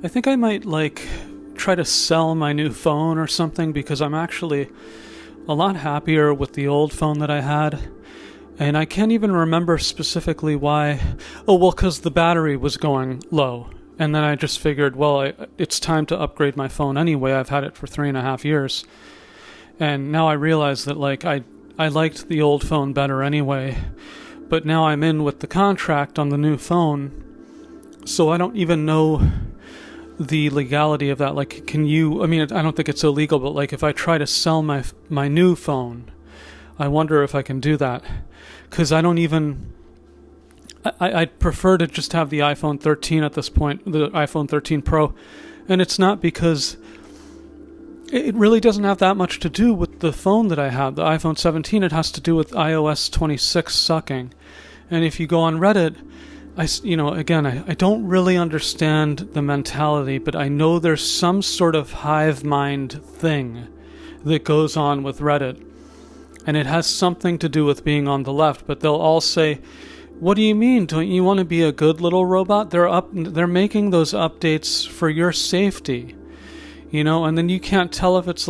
I think I might try to sell my new phone or something, because I'm actually a lot happier with the old phone that I had. And I can't even remember specifically why. Oh, well, because the battery was going low. And then I just figured, well, it's time to upgrade my phone anyway. I've had it for 3.5 years. And now I realize that I liked the old phone better anyway. But now I'm in with the contract on the new phone. So I don't even know the legality of that. Can you, I mean, I don't think it's illegal, but if I try to sell my new phone, I wonder if I can do that. Because I don't even, I'd prefer to just have the iPhone 13 at this point, the iPhone 13 Pro. And it's not because it really doesn't have that much to do with the phone that I have, the iPhone 17. It has to do with iOS 26 sucking. And if you go on Reddit, I don't really understand the mentality, but I know there's some sort of hive mind thing that goes on with Reddit. And it has something to do with being on the left, but they'll all say, what do you mean? Don't you want to be a good little robot? They're making those updates for your safety, and then you can't tell if it's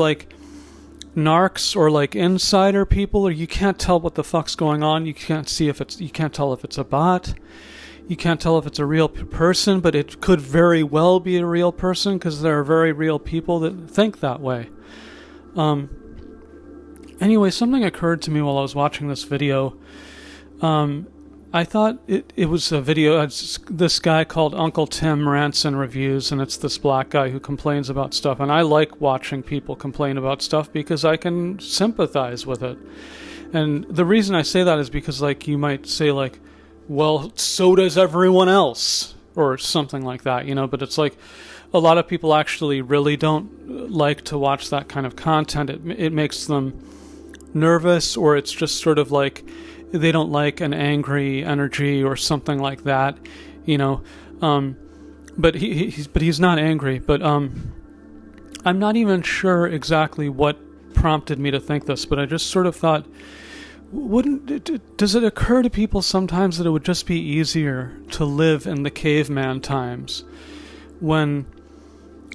narcs or insider people, or you can't tell what the fuck's going on. You can't tell if it's a bot. You can't tell if it's a real person, but it could very well be a real person, because there are very real people that think that way. Anyway, something occurred to me while I was watching this video. I thought it was a video. It's this guy called Uncle Tim Rants and Reviews, and it's this black guy who complains about stuff. And I like watching people complain about stuff because I can sympathize with it. And the reason I say that is because, you might say, well, so does everyone else, or something like that, but it's a lot of people actually really don't like to watch that kind of content. It makes them nervous, or it's just sort of they don't like an angry energy or something like that, but he's not angry. But I'm not even sure exactly what prompted me to think this, but I just sort of thought, does it occur to people sometimes that it would just be easier to live in the caveman times, when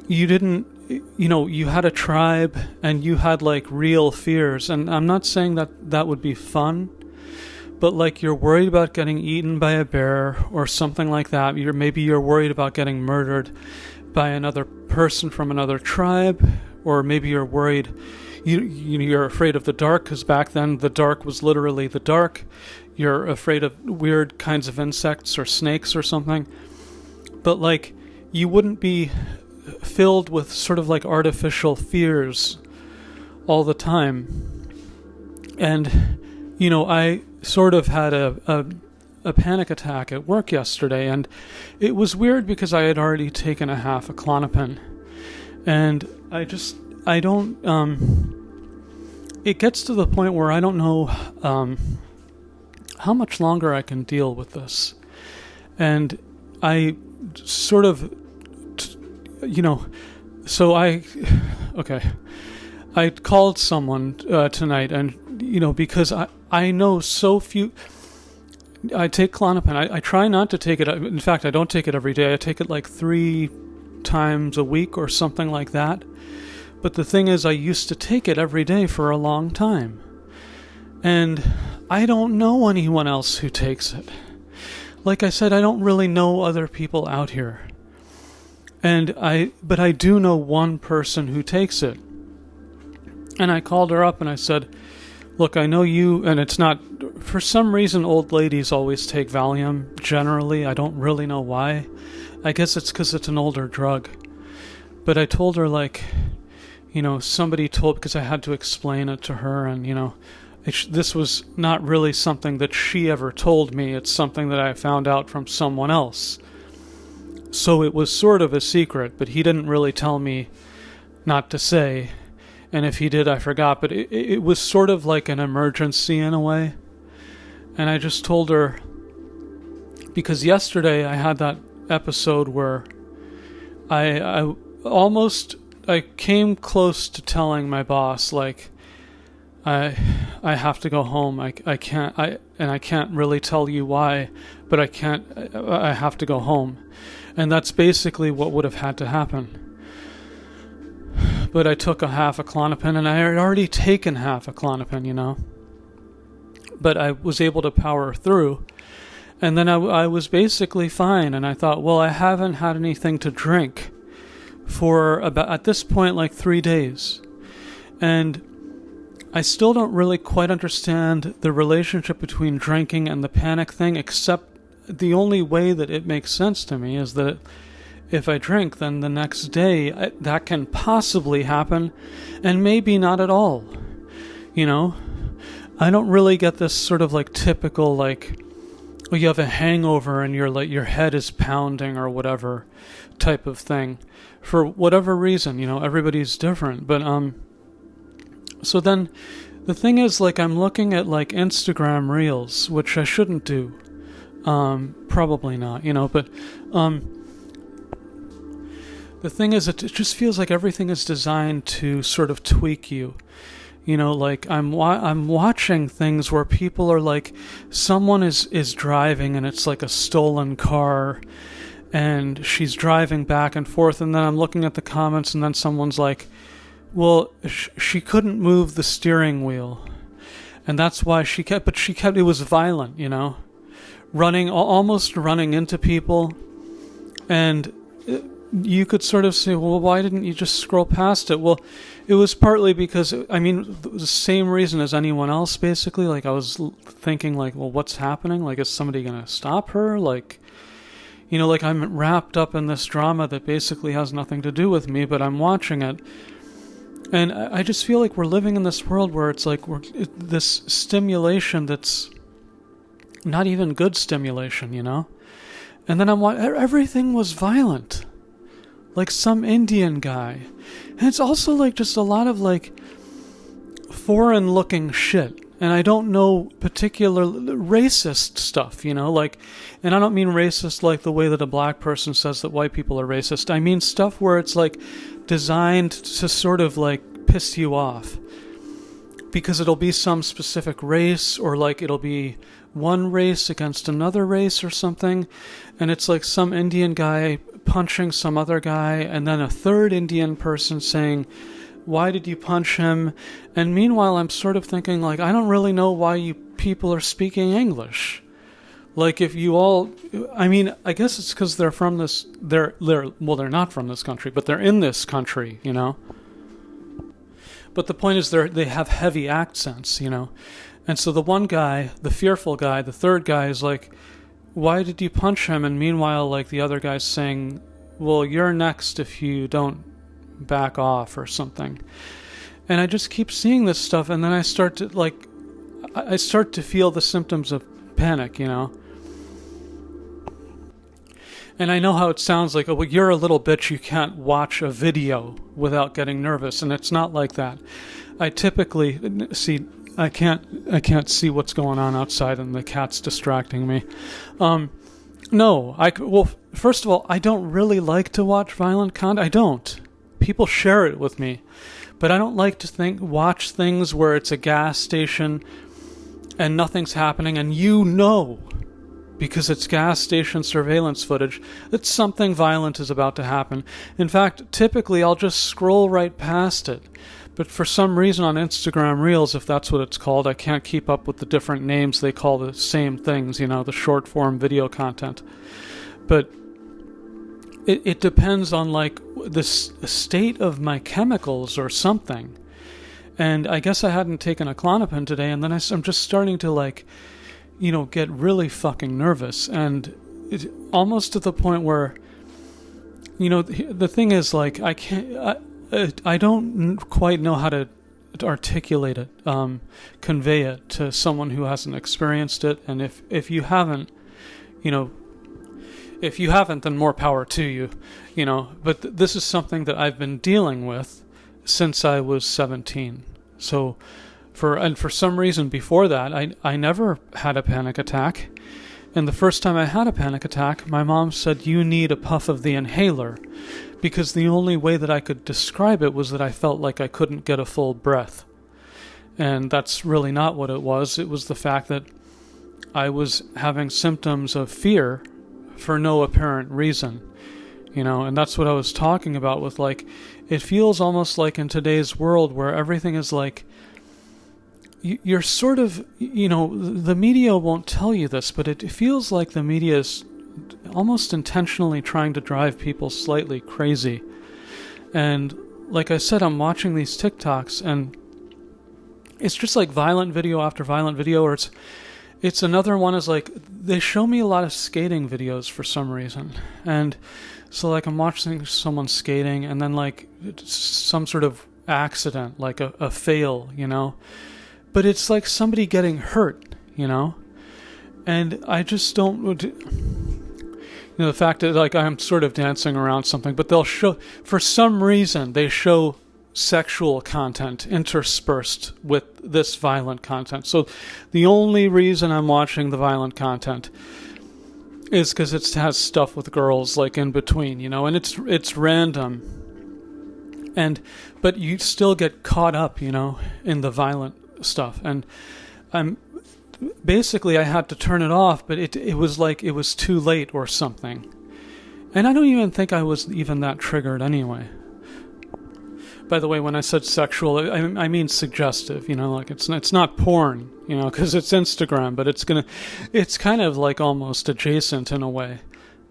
you didn't, you had a tribe and you had real fears? And I'm not saying that would be fun, but you're worried about getting eaten by a bear or something like that. Maybe you're worried about getting murdered by another person from another tribe, or maybe you're worried, you're afraid of the dark, because back then the dark was literally the dark. You're afraid of weird kinds of insects or snakes or something. But you wouldn't be filled with sort of artificial fears all the time. And I sort of had a panic attack at work yesterday, and it was weird because I had already taken a half a Klonopin, and I don't it gets to the point where I don't know how much longer I can deal with this. And I sort of, so I called someone tonight, and because I know so few. I take Klonopin. I try not to take it. In fact, I don't take it every day. I take it 3 times a week or something like that. But the thing is, I used to take it every day for a long time. And I don't know anyone else who takes it. Like I said, I don't really know other people out here. But I do know one person who takes it. And I called her up and I said, look, I know you, and it's not, for some reason old ladies always take Valium, generally. I don't really know why. I guess it's because it's an older drug. But I told her, somebody told, because I had to explain it to her, and, this was not really something that she ever told me. It's something that I found out from someone else. So it was sort of a secret, but he didn't really tell me not to say. And if he did, I forgot. But it was sort of like an emergency in a way. And I just told her, because yesterday I had that episode where I came close to telling my boss, I have to go home. I can't really tell you why, but I have to go home. And that's basically what would have had to happen. But I took a half a Klonopin, and I had already taken half a Klonopin, you know. But I was able to power through. And then I was basically fine, and I thought, well, I haven't had anything to drink for about, at this point, like 3 days. And I still don't really quite understand the relationship between drinking and the panic thing, except the only way that it makes sense to me is that if I drink, then the next day that can possibly happen, and maybe not at all. You know? I don't really get this sort of like typical, like, well, you have a hangover and your head is pounding or whatever type of thing. For whatever reason, you know, everybody's different. But, so then the thing is, like, I'm looking at like Instagram Reels, which I shouldn't do. Probably not, you know, but, the thing is, it just feels like everything is designed to sort of tweak you. You know, like I'm watching things where people are like, someone is driving and it's like a stolen car, and she's driving back and forth, and then I'm looking at the comments, and then someone's like, well, she couldn't move the steering wheel, and that's why it was violent, you know, almost running into people, and you could sort of say, well, why didn't you just scroll past it? Well, it was partly because, I mean, the same reason as anyone else, basically. Like, I was thinking, like, well, what's happening? Like, is somebody going to stop her? Like, you know, like, I'm wrapped up in this drama that basically has nothing to do with me, but I'm watching it. And I just feel like we're living in this world where it's like this stimulation that's not even good stimulation, you know? And then everything was violent. Like some Indian guy. And it's also like just a lot of like foreign looking shit. And I don't know particular racist stuff, you know, like, and I don't mean racist like the way that a black person says that white people are racist. I mean stuff where it's like designed to sort of like piss you off. Because it'll be some specific race, or like it'll be one race against another race or something. And it's like some Indian guy punching some other guy, and then a third Indian person saying, why did you punch him? And meanwhile, I'm sort of thinking, like, I don't really know why you people are speaking English. Like, if you all, I mean, I guess it's because they're from this, they're not from this country, but they're in this country, you know? But the point is they have heavy accents, you know? And so the one guy, the fearful guy, the third guy is like, why did you punch him? And meanwhile, like, the other guy's saying, well, you're next if you don't back off or something. And I just keep seeing this stuff, and then I start to feel the symptoms of panic, you know? And I know how it sounds like, oh, well, you're a little bitch, you can't watch a video without getting nervous, and it's not like that. I typically see, I can't see what's going on outside, and the cat's distracting me. Well, first of all, I don't really like to watch violent content. I don't. People share it with me, but I don't like to watch things where it's a gas station and nothing's happening, and you know, because it's gas station surveillance footage, that something violent is about to happen. In fact, typically I'll just scroll right past it. But for some reason on Instagram Reels, if that's what it's called, I can't keep up with the different names they call the same things, you know, the short form video content. But it depends on like the state of my chemicals or something. And I guess I hadn't taken a Klonopin today, and then I'm just starting to like, you know, get really fucking nervous, and almost to the point where, you know, the thing is, like, I don't quite know how to articulate it, convey it to someone who hasn't experienced it. And if you haven't, you know, if you haven't, then more power to you, you know. But this is something that I've been dealing with since I was 17. So for some reason before that, I never had a panic attack. And the first time I had a panic attack, my mom said, you need a puff of the inhaler, because the only way that I could describe it was that I felt like I couldn't get a full breath. And that's really not what it was. It was the fact that I was having symptoms of fear for no apparent reason. And that's what I was talking about with, like, it feels almost like in today's world where everything is like, you're sort of, the media won't tell you this, but it feels like the media is almost intentionally trying to drive people slightly crazy. And like I said, I'm watching these TikToks, and it's just like violent video after violent video, or it's another one is like, they show me a lot of skating videos for some reason. And so like I'm watching someone skating, and then like some sort of accident, like a fail, but it's like somebody getting hurt, and I just don't, the fact that like I'm sort of dancing around something, but they'll show, for some reason, they show sexual content interspersed with this violent content. So the only reason I'm watching the violent content is because it has stuff with girls like in between, and it's random. But you still get caught up, in the violent stuff. And basically I had to turn it off, but it was like it was too late or something. And I don't even think I was even that triggered anyway. By the way, when I said sexual, I mean suggestive, like it's not porn, because it's Instagram, but it's kind of like almost adjacent in a way.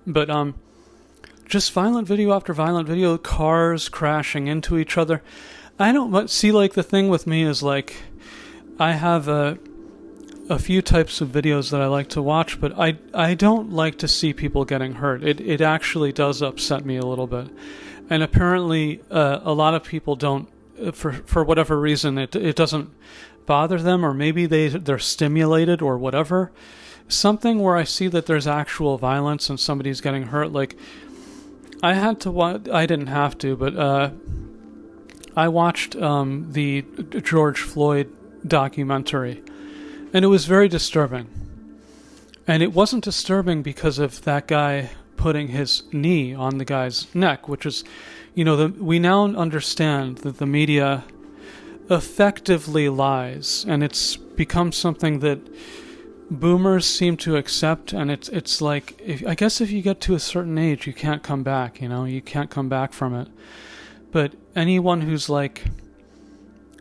But just violent video after violent video, cars crashing into each other. I don't see, like, the thing with me is like, I have a few types of videos that I like to watch, but I don't like to see people getting hurt. It actually does upset me a little bit. And apparently a lot of people don't, for whatever reason, it doesn't bother them, or maybe they're stimulated or whatever. Something where I see that there's actual violence and somebody's getting hurt, like, I had to watch, I didn't have to, but I watched the George Floyd documentary, and it was very disturbing. And it wasn't disturbing because of that guy putting his knee on the guy's neck, which is, we now understand that the media effectively lies, and it's become something that boomers seem to accept, and it's like, I guess if you get to a certain age, you can't come back, you can't come back from it. But anyone who's like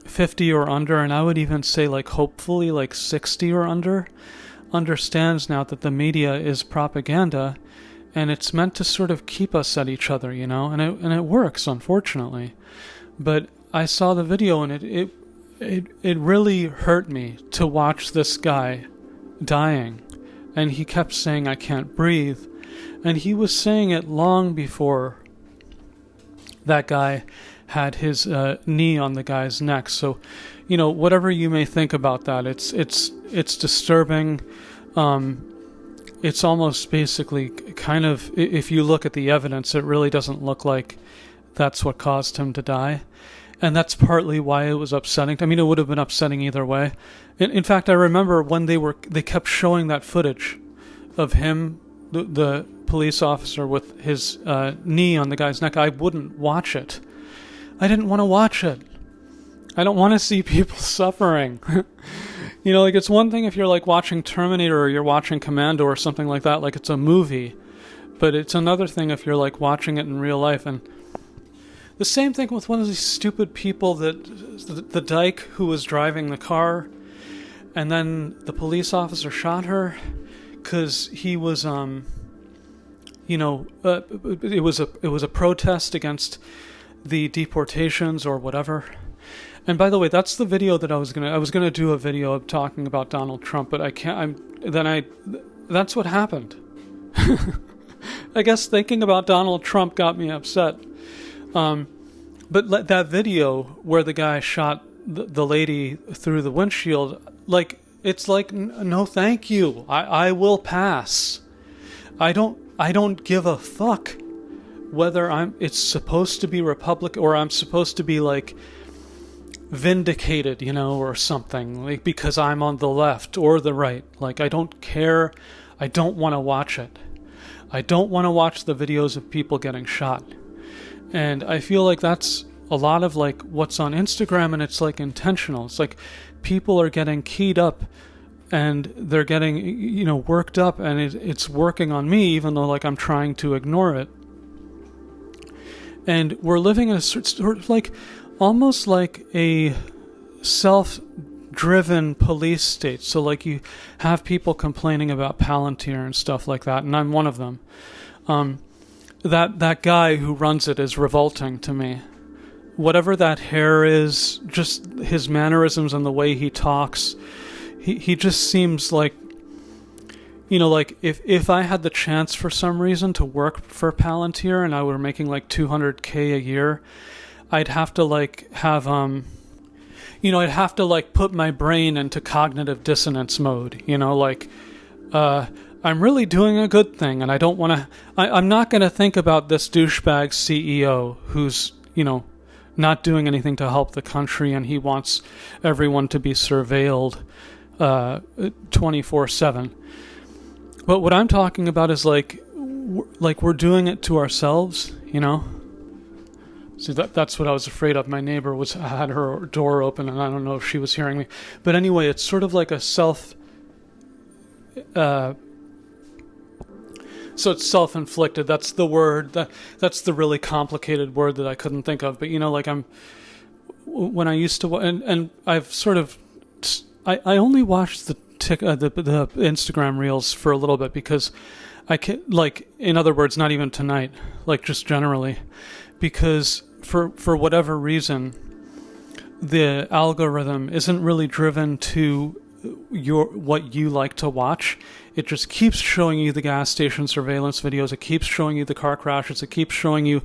50 or under, and I would even say like hopefully like 60 or under, understands now that the media is propaganda, and it's meant to sort of keep us at each other, and it works, unfortunately. But I saw the video, and it really hurt me to watch this guy dying, and he kept saying, "I can't breathe," and he was saying it long before that guy had his knee on the guy's neck. So, whatever you may think about that, it's disturbing. It's almost basically kind of, if you look at the evidence, it really doesn't look like that's what caused him to die. And that's partly why it was upsetting. I mean, it would have been upsetting either way. In fact, I remember when they kept showing that footage of him, the police officer, with his knee on the guy's neck, I wouldn't watch it. I didn't want to watch it. I don't want to see people suffering. Like, it's one thing if you're like watching Terminator or you're watching Commando or something like that, like it's a movie. But it's another thing if you're like watching it in real life. And the same thing with one of these stupid people, that the dyke who was driving the car, and then the police officer shot her because he was, it was a protest against the deportations or whatever. And by the way, that's the video that I was gonna do a video of talking about Donald Trump, but I can't. That's what happened. I guess thinking about Donald Trump got me upset. But that video where the guy shot the lady through the windshield, like, it's like, no, thank you. I will pass. I don't give a fuck whether it's supposed to be Republic or I'm supposed to be like vindicated, or something, like, because I'm on the left or the right. Like, I don't care. I don't want to watch it. I don't want to watch the videos of people getting shot. And I feel like that's a lot of like what's on Instagram, and it's like intentional. It's like people are getting keyed up and they're getting, worked up, and it's working on me, even though like I'm trying to ignore it. And we're living in a sort of like, almost like a self-driven police state. So like you have people complaining about Palantir and stuff like that, and I'm one of them. That guy who runs it is revolting to me. Whatever that hair is, just his mannerisms and the way he talks, he just seems like, like if I had the chance for some reason to work for Palantir and I were making like $200K a year, I'd have to like have I'd have to like put my brain into cognitive dissonance mode, I'm really doing a good thing, and I don't want to. I'm not going to think about this douchebag CEO who's, not doing anything to help the country, and he wants everyone to be surveilled 24/7. But what I'm talking about is like we're doing it to ourselves, See, that's what I was afraid of. My neighbor had her door open, and I don't know if she was hearing me. But anyway, it's sort of like a so it's self-inflicted. That's the word. That's the really complicated word that I couldn't think of. But when I used to, and I've sort of, I only watched the Instagram reels for a little bit because I can, like, in other words, not even tonight, like just generally, because for whatever reason, the algorithm isn't really driven to what you like to watch. It just keeps showing you the gas station surveillance videos. It keeps showing you the car crashes. It keeps showing you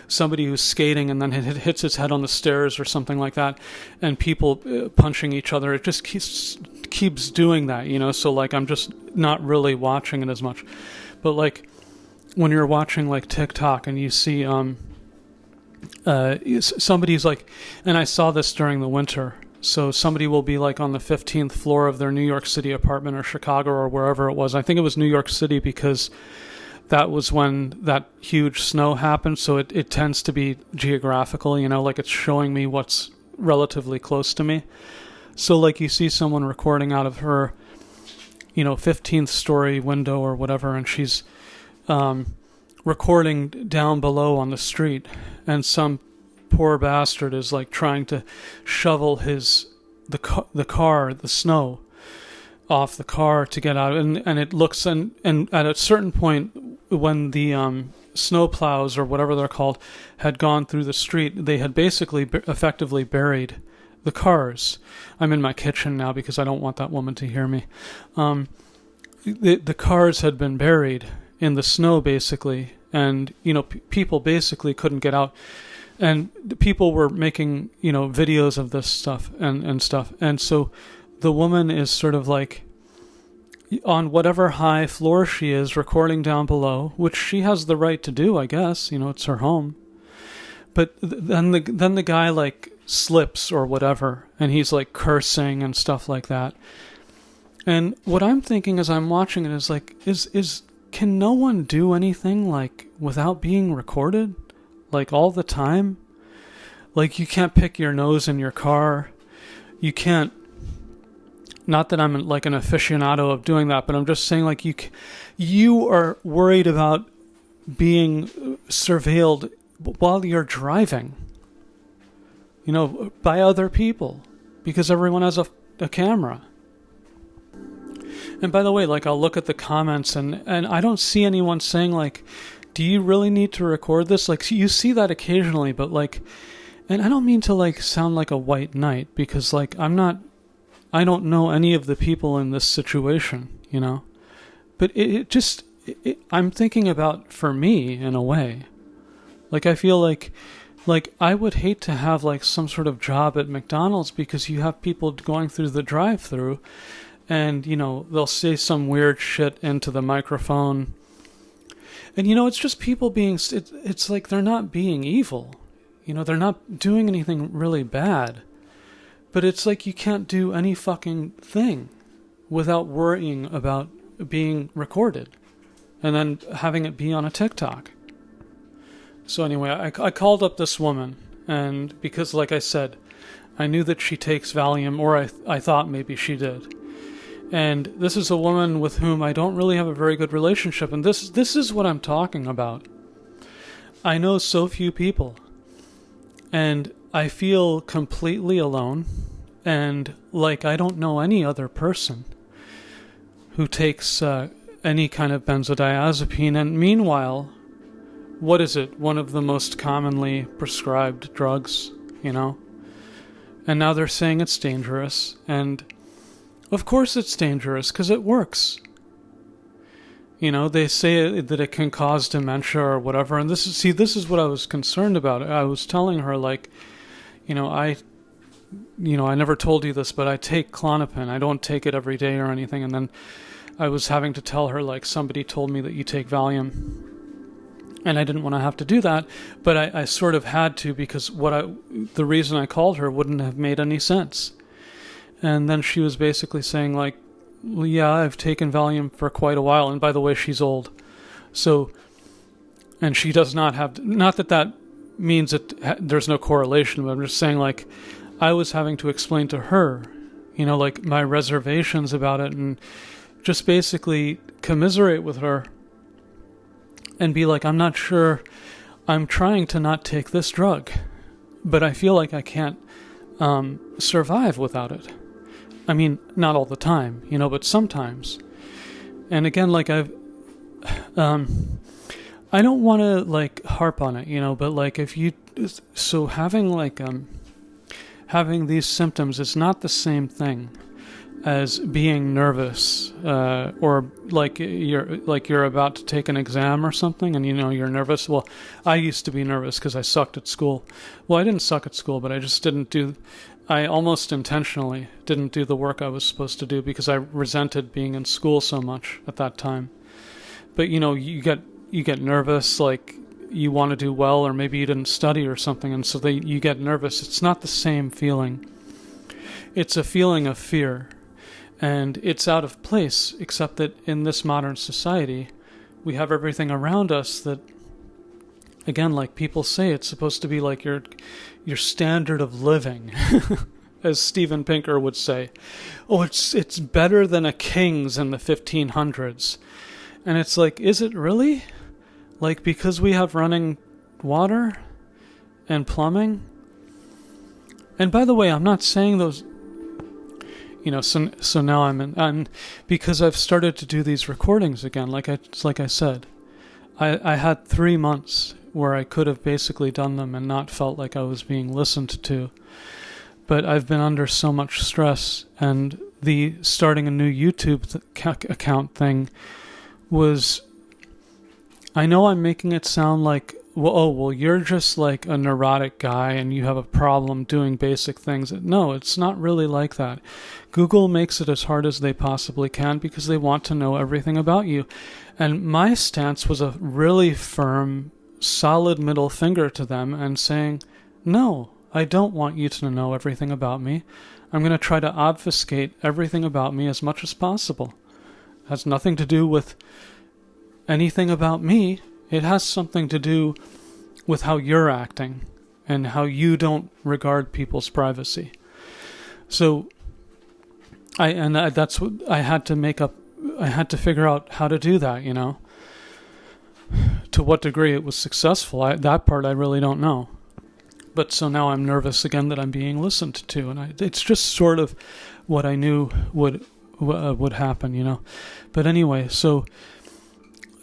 somebody who's skating and then hits his head on the stairs or something like that, and people punching each other. It just keeps doing that, So like I'm just not really watching it as much. But like when you're watching like TikTok and you see somebody's like, and I saw this during the winter. So somebody will be like on the 15th floor of their New York City apartment or Chicago or wherever it was. I think it was New York City because that was when that huge snow happened. So it tends to be geographical, like it's showing me what's relatively close to me. So like you see someone recording out of her, 15th story window or whatever, and she's recording down below on the street, and some poor bastard is like trying to shovel the snow off the car to get out, and it looks, and at a certain point when the snow plows or whatever they're called had gone through the street, they had basically effectively buried the cars. I'm in my kitchen now because I don't want that woman to hear me. The cars had been buried in the snow basically, and people basically couldn't get out. And people were making, videos of this stuff and stuff. And so the woman is sort of like on whatever high floor she is, recording down below, which she has the right to do, I guess. It's her home. But then the guy like slips or whatever, and he's like cursing and stuff like that. And what I'm thinking as I'm watching it is like, can no one do anything like without being recorded? Like all the time? Like you can't pick your nose in your car. You can't, not that I'm like an aficionado of doing that, but I'm just saying like you are worried about being surveilled while you're driving, by other people, because everyone has a camera. And by the way, like I'll look at the comments and I don't see anyone saying like, do you really need to record this? Like you see that occasionally, but like, and I don't mean to like sound like a white knight, because like I don't know any of the people in this situation, but I'm thinking about for me in a way. Like I feel like I would hate to have like some sort of job at McDonald's, because you have people going through the drive-through and, they'll say some weird shit into the microphone. And, it's just people being, it's like they're not being evil. They're not doing anything really bad. But it's like you can't do any fucking thing without worrying about being recorded and then having it be on a TikTok. So anyway, I called up this woman, and because, like I said, I knew that she takes Valium, or I thought maybe she did. And this is a woman with whom I don't really have a very good relationship, and this is what I'm talking about. I know so few people, and I feel completely alone, and like I don't know any other person who takes any kind of benzodiazepine. And meanwhile, what is it? One of the most commonly prescribed drugs, you know? And now they're saying it's dangerous, and of course it's dangerous because it works. You know, they say that it can cause dementia or whatever, and this is what I was concerned about. I was telling her, like, I never told you this, but I take Klonopin. I don't take it every day or anything. And then I was having to tell her, like, somebody told me that you take Valium, and I didn't want to have to do that, but I sort of had to, because the reason I called her wouldn't have made any sense. And then she was basically saying, like, well, yeah, I've taken Valium for quite a while, and by the way, she's old. So, and she does not have, not that that means that there's no correlation, but I'm just saying, like, I was having to explain to her, like, my reservations about it, and just basically commiserate with her and be like, I'm not sure, I'm trying to not take this drug, but I feel like I can't survive without it. I mean, not all the time, but sometimes. And again, like, I don't want to, like, harp on it, but, like, so having, like, having these symptoms is not the same thing as being nervous, or like you're about to take an exam or something, and you're nervous. Well, I used to be nervous because I sucked at school. Well, I didn't suck at school, but I almost intentionally didn't do the work I was supposed to do because I resented being in school so much at that time. But you get nervous, like you want to do well, or maybe you didn't study or something, and so you get nervous. It's not the same feeling. It's a feeling of fear. And it's out of place, except that in this modern society, we have everything around us that, again, like people say, it's supposed to be like your standard of living, as Steven Pinker would say. Oh, it's better than a king's in the 1500s. And it's like, is it really? Like, because we have running water and plumbing? And by the way, I'm not saying those... so now I'm because I've started to do these recordings again. Like I said, I had 3 months where I could have basically done them and not felt like I was being listened to. But I've been under so much stress, and the starting a new YouTube account thing was, I know I'm making it sound like, well, you're just like a neurotic guy and you have a problem doing basic things. No, it's not really like that. Google makes it as hard as they possibly can because they want to know everything about you. And my stance was a really firm, solid middle finger to them and saying, no, I don't want you to know everything about me. I'm going to try to obfuscate everything about me as much as possible. It has nothing to do with anything about me. It has something to do with how you're acting and how you don't regard people's privacy. So, that's what I had to make up. I had to figure out how to do that. To what degree it was successful, that part I really don't know. But so now I'm nervous again that I'm being listened to, and it's just sort of what I knew would happen. But anyway, so.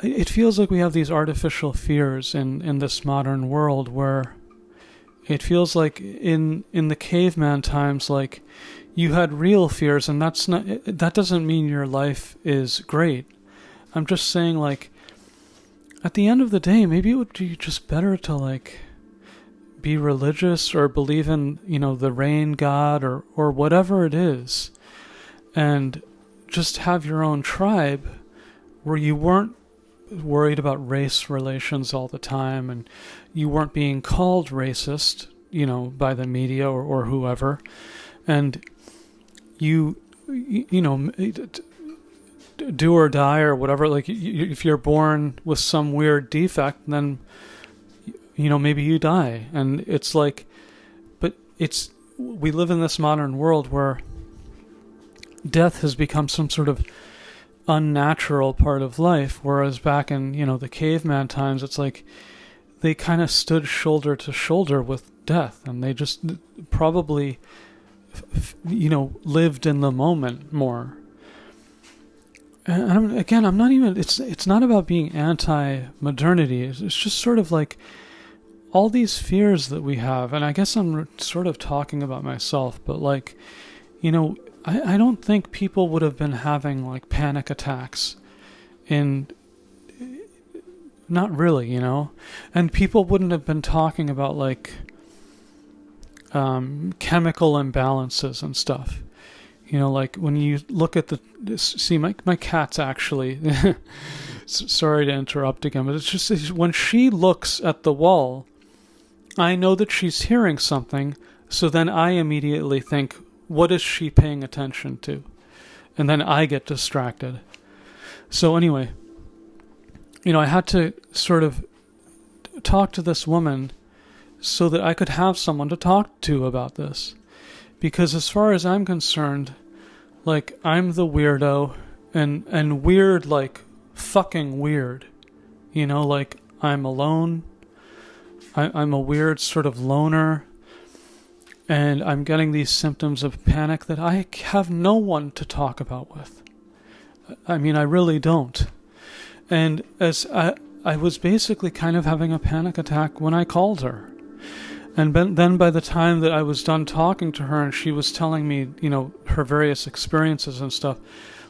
It feels like we have these artificial fears in this modern world where it feels like in the caveman times, like you had real fears, and that doesn't mean your life is great. I'm just saying, like, at the end of the day, maybe it would be just better to, like, be religious or believe in, the rain god or whatever it is, and just have your own tribe where you weren't worried about race relations all the time, and you weren't being called racist, by the media or whoever, and you do or die or whatever. Like, if you're born with some weird defect, then maybe you die, and it's like, but we live in this modern world where death has become some sort of unnatural part of life, whereas back in the caveman times, it's like they kind of stood shoulder to shoulder with death, and they just probably, lived in the moment more. And I'm not even, it's not about being anti-modernity. It's just sort of like all these fears that we have, and I guess I'm sort of talking about myself, but like, I don't think people would have been having like panic attacks not really, and people wouldn't have been talking about like chemical imbalances and stuff. Like when you look at my cat's actually, sorry to interrupt again, but it's just when she looks at the wall, I know that she's hearing something, so then I immediately think, what is she paying attention to? And then I get distracted. So anyway, I had to sort of talk to this woman so that I could have someone to talk to about this. Because as far as I'm concerned, like, I'm the weirdo, and weird, like, fucking weird. Like, I'm alone. I'm a weird sort of loner. And I'm getting these symptoms of panic that I have no one to talk about with. I mean, I really don't. And as I was basically kind of having a panic attack when I called her. And then by the time that I was done talking to her and she was telling me, her various experiences and stuff,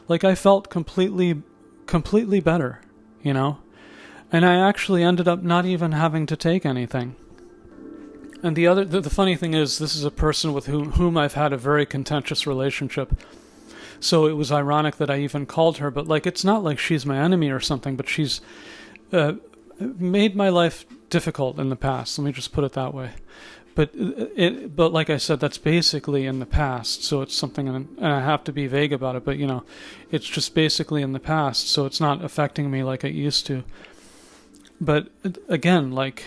like I felt completely better, And I actually ended up not even having to take anything. And the funny thing is, this is a person with whom I've had a very contentious relationship. So it was ironic that I even called her, but like, it's not like she's my enemy or something, but she's made my life difficult in the past. Let me just put it that way. But like I said, that's basically in the past. So it's something, and I have to be vague about it, but it's just basically in the past. So it's not affecting me like it used to. But again, like,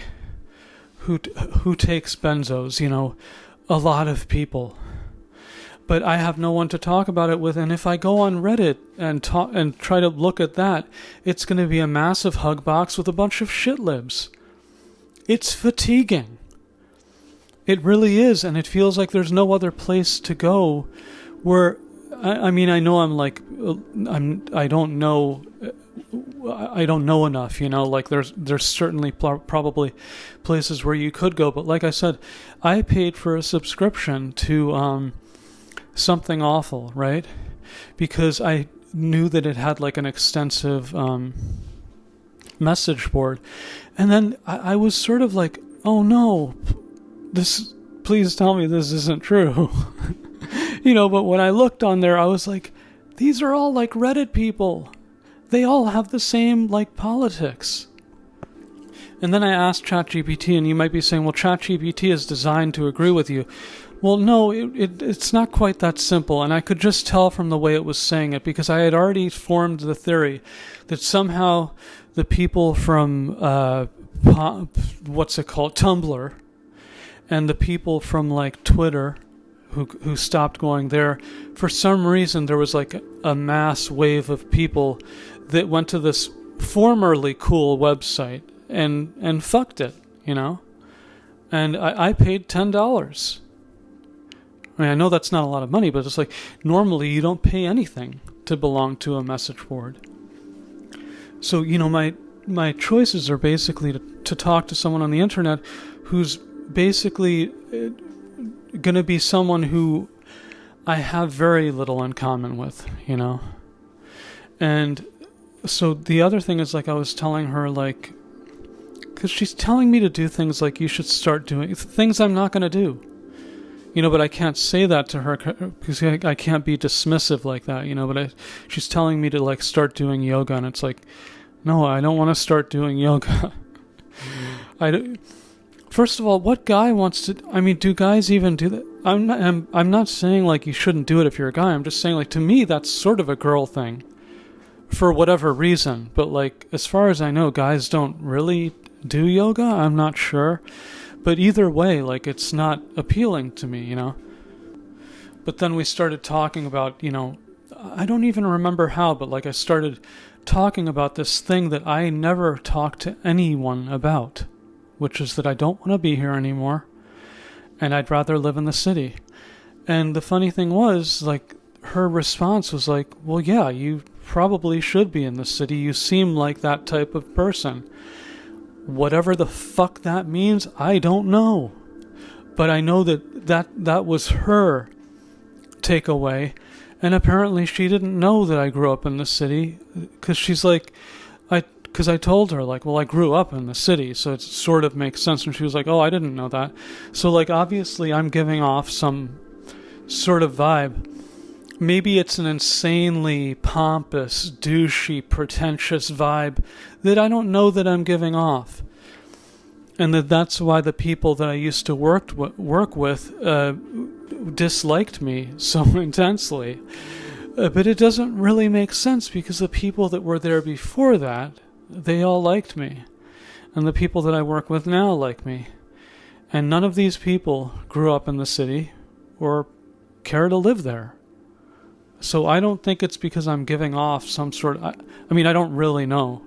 who takes benzos? A lot of people. But I have no one to talk about it with, and if I go on Reddit and try to look at that, it's going to be a massive hug box with a bunch of shit libs. It's fatiguing. It really is, and it feels like there's no other place to go where, I mean, I know I don't know enough, like there's certainly probably places where you could go, but like I said, I paid for a subscription to Something Awful, right? Because I knew that it had like an extensive message board, and then I was sort of like, oh no, please tell me this isn't true. But when I looked on there, I was like, these are all like Reddit people. They all have the same like politics. And then I asked ChatGPT, and you might be saying, well, ChatGPT is designed to agree with you. Well, no, it's not quite that simple, and I could just tell from the way it was saying it, because I had already formed the theory that somehow the people from, Tumblr, and the people from, like, Twitter, who stopped going there, for some reason there was, like, a mass wave of people that went to this formerly cool website and fucked it, And I paid $10. I mean, I know that's not a lot of money, but it's like, normally you don't pay anything to belong to a message board. So, my choices are basically to talk to someone on the internet who's basically going to be someone who I have very little in common with, And so the other thing is, like, I was telling her, like, because she's telling me to do things like you should start doing things I'm not going to do. But I can't say that to her because I can't be dismissive like that, but she's telling me to, like, start doing yoga, and it's like, no, I don't want to start doing yoga. First of all, what guy wants to, I mean, do guys even do that? I'm not saying, like, you shouldn't do it if you're a guy. I'm just saying, like, to me, that's sort of a girl thing for whatever reason. But, like, as far as I know, guys don't really do yoga. I'm not sure. But either way, like, it's not appealing to me, But then we started talking about, I don't even remember how, but, like, I started talking about this thing that I never talked to anyone about. which is that I don't want to be here anymore, and I'd rather live in the city. And the funny thing was, like, her response was like, well, yeah, you probably should be in the city. You seem like that type of person. Whatever the fuck that means, I don't know. But I know that was her takeaway. And apparently she didn't know that I grew up in the city, because she's like, because I told her, like, well, I grew up in the city, so it sort of makes sense. And she was like, oh, I didn't know that. So, like, obviously I'm giving off some sort of vibe. Maybe it's an insanely pompous, douchey, pretentious vibe that I don't know that I'm giving off. And that's why the people that I used to work with disliked me so intensely. But it doesn't really make sense, because the people that were there before that, they all liked me. And the people that I work with now like me. And none of these people grew up in the city or care to live there. So I don't think it's because I'm giving off some sort of... I mean, I don't really know.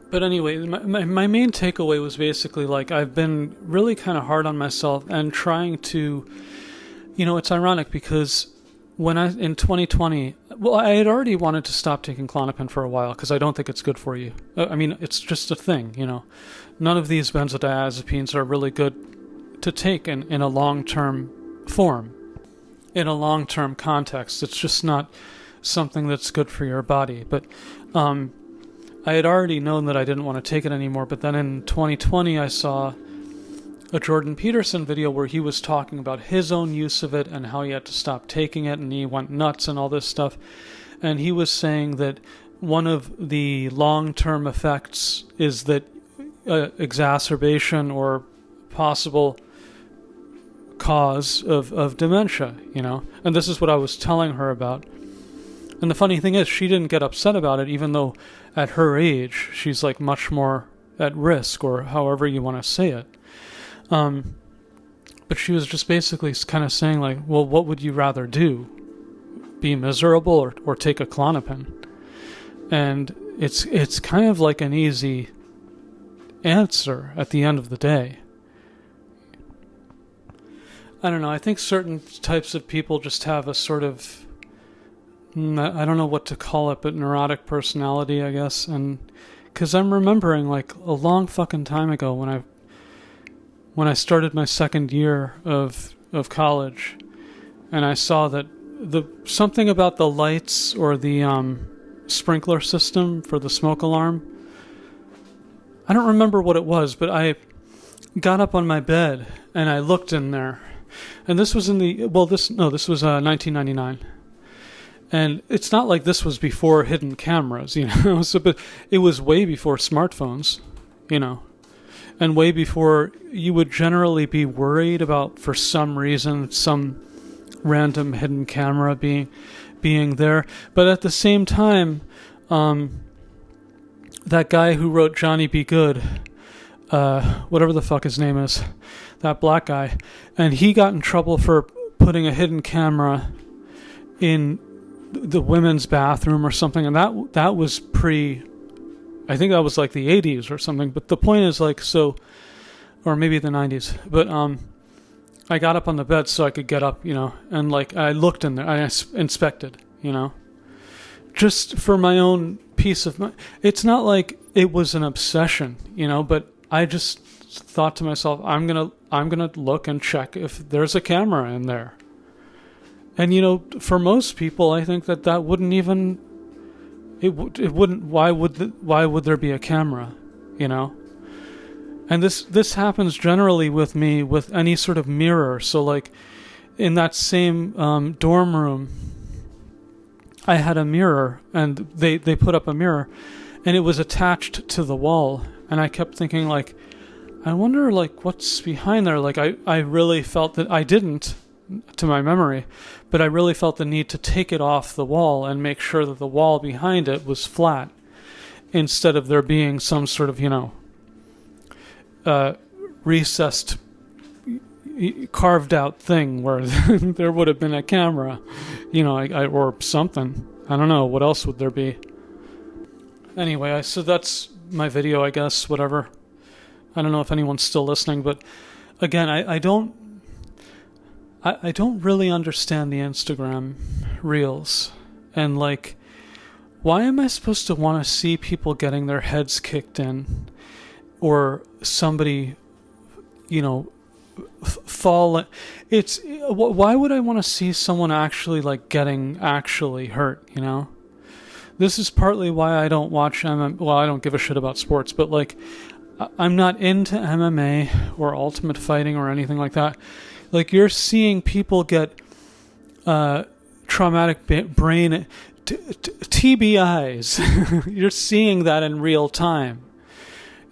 But anyway, my main takeaway was basically, like, I've been really kind of hard on myself and trying to... You know, it's ironic because in 2020... Well, I had already wanted to stop taking Klonopin for a while because I don't think it's good for you. I mean, it's just a thing, you know. None of these benzodiazepines are really good to take in a long-term form. In a long-term context. It's just not something that's good for your body. But I had already known that I didn't want to take it anymore, but then in 2020 I saw a Jordan Peterson video where he was talking about his own use of it and how he had to stop taking it, and he went nuts and all this stuff. And he was saying that one of the long-term effects is that exacerbation or possible cause of dementia, you know. And this is what I was telling her about. And the funny thing is, she didn't get upset about it, even though at her age she's like much more at risk, or however you want to say it. But she was just basically kind of saying, like, well, what would you rather do? Be miserable or take a Klonopin? And it's kind of like an easy answer at the end of the day. I don't know, I think certain types of people just have a sort of, I don't know what to call it, but neurotic personality, I guess. And because I'm remembering, like, a long fucking time ago when I started my second year of college, and I saw that something about the lights or the sprinkler system for the smoke alarm, I don't remember what it was, but I got up on my bed and I looked in there. And this was this was 1999. And it's not like this was before hidden cameras, you know. But it was way before smartphones, you know. And way before you would generally be worried about, for some reason, some random hidden camera being there. But at the same time, that guy who wrote Johnny Be Good, whatever the fuck his name is, that black guy, and he got in trouble for putting a hidden camera in the women's bathroom or something, and that was I think that was like the 80s or something. But the point is, like, so, or maybe the 90s. But I got up on the bed so I could get up, you know, and like I looked in there, I inspected, you know, just for my own peace of mind. It's not like it was an obsession, you know, but I just thought to myself, I'm gonna look and check if there's a camera in there. And, you know, for most people, I think that wouldn't even, it wouldn't. Why would there be a camera, you know? And this happens generally with me with any sort of mirror. So, like, in that same dorm room, I had a mirror, and they put up a mirror, and it was attached to the wall. And I kept thinking, like, I wonder, like, what's behind there? Like, I really felt that I didn't, to my memory, but I really felt the need to take it off the wall and make sure that the wall behind it was flat, instead of there being some sort of, you know, recessed, carved out thing where there would have been a camera, you know, or something. I don't know, what else would there be? Anyway, so that's my video, I guess, whatever. I don't know if anyone's still listening, but again, I don't really understand the Instagram reels. And like, why am I supposed to want to see people getting their heads kicked in, or somebody, fall? Why would I want to see someone actually like getting actually hurt? This is partly why I don't watch well, I don't give a shit about sports, but like, I'm not into MMA or Ultimate Fighting or anything like that. Like, you're seeing people get traumatic brain TBIs. You're seeing that in real time.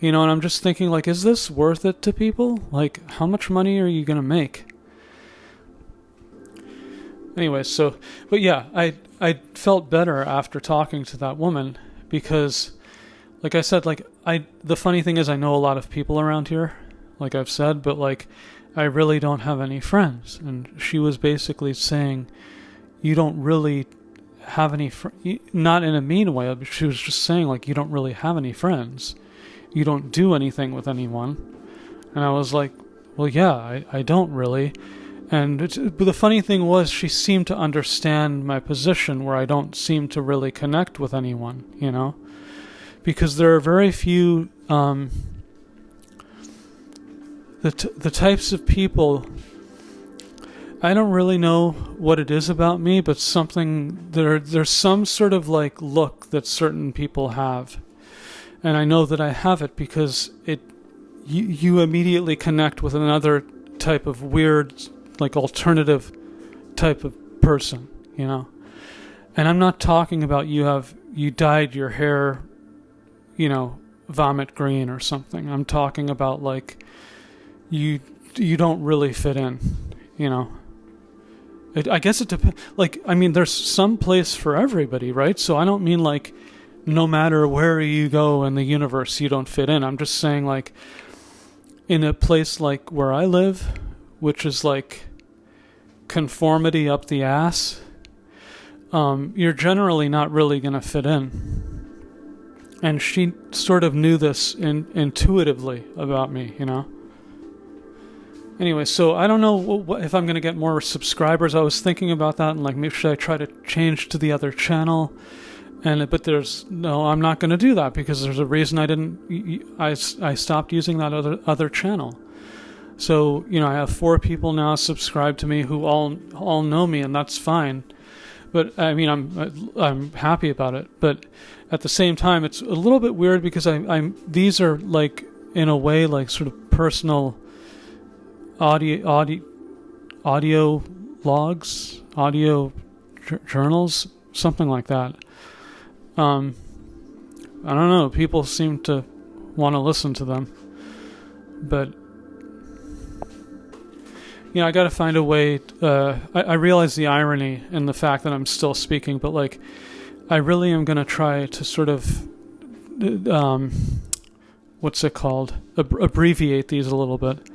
And I'm just thinking, like, is this worth it to people? Like, how much money are you going to make? Anyway, but yeah, I felt better after talking to that woman because, like I said, like, the funny thing is I know a lot of people around here, like I've said, but like, I really don't have any friends. And she was basically saying, you don't really have any not in a mean way, but she was just saying, like, you don't really have any friends. You don't do anything with anyone. And I was like, well, yeah, I don't really. But the funny thing was, she seemed to understand my position where I don't seem to really connect with anyone, because there are very few, the types of people, I don't really know what it is about me, but there's some sort of like look that certain people have. And I know that I have it because you immediately connect with another type of weird, like, alternative type of person, And I'm not talking about you dyed your hair, vomit green or something. I'm talking about like you don't really fit in, I guess it depends. Like, I mean, there's some place for everybody, right? So I don't mean like no matter where you go in the universe, you don't fit in. I'm just saying, like, in a place like where I live, which is like conformity up the ass, you're generally not really going to fit in. And she sort of knew this intuitively about me, Anyway, so I don't know if I'm going to get more subscribers. I was thinking about that and like, maybe should I try to change to the other channel? But I'm not going to do that because there's a reason I stopped using that other channel. So, I have 4 people now subscribed to me who all know me, and that's fine. But I mean, I'm happy about it. But at the same time, it's a little bit weird because these are like, in a way, like sort of personal audio logs, audio journals, something like that. I don't know. People seem to want to listen to them, but I got to find a way. I realize the irony in the fact that I'm still speaking, but like, I really am going to try to sort of, what's it called? Abbreviate these a little bit,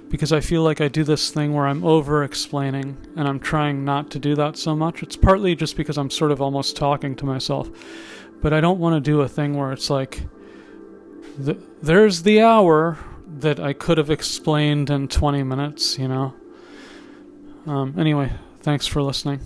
because I feel like I do this thing where I'm over-explaining, and I'm trying not to do that so much. It's partly just because I'm sort of almost talking to myself, but I don't want to do a thing where it's like, there's the hour that I could have explained in 20 minutes, Anyway, thanks for listening.